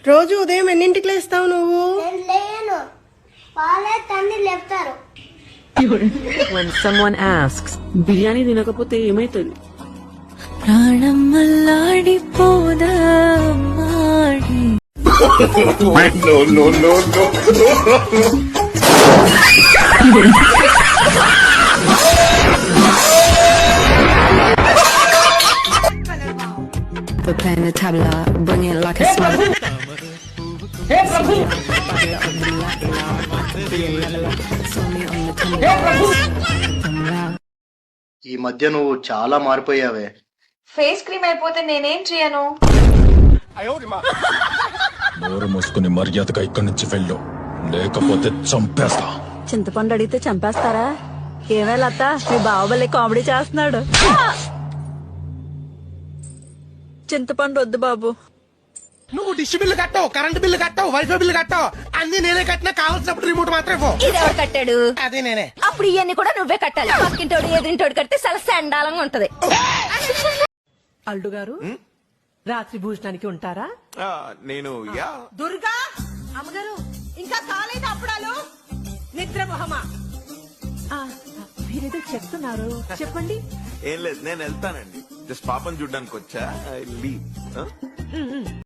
రోజు ఉదయం ఎన్నింటికి లేస్తావు నువ్వు? నేను లేను, వాళ్ళే తండ్రి లేపుతారు. When someone asks, బిర్యానీ తినకపోతే ఏమైతుంది? ప్రాణం మల్లాడిపోదా మాడి. Prepare the tabla, bring it like a smile. ఈ మధ్య నువ్వు చాలా మారిపోయావే. ఫేస్ క్రీమ్ అయిపోతే నేనేం చేయను? నోరు మూసుకుని మర్యాదగా ఇక్కడి నుంచి వెళ్ళు, లేకపోతే చంపేస్తా. చింతపండు అడిగితే చంపేస్తారా? ఏమే లత, మీ బావబల్లి కామెడీ చేస్తున్నాడు. చింతపండు వద్దు బాబు. నువ్వు డిష్ బిల్లు కట్టావు, కరెంట్ బిల్లు కట్టావు, వైఫై బిల్లు కట్టావు, అన్ని నేనే కట్టినా. కావాల్సినప్పుడు రిమోట్ మాత్రమే. ఇదెవరు కట్టాడు? అదే నేనే. అప్పుడు ఇవన్నీ కూడా నువ్వే కట్టాలి. పక్కింటోడు ఎదురింటోడు కడితే చాలా సండాలంగా ఉంటది. అల్లుడు గారు రాత్రి భోజనానికి ఉంటారా? నేను దుర్గా అమ్మగారు ఇంకా కాలేదు అప్పుడాలు. నిద్ర మొహమా, మీరేదో చెప్తున్నారు, చెప్పండి. ఏం లేదు, నేను వెళ్తానండి. జస్ట్ పాపం చూడ్డానికి వచ్చా. I leave.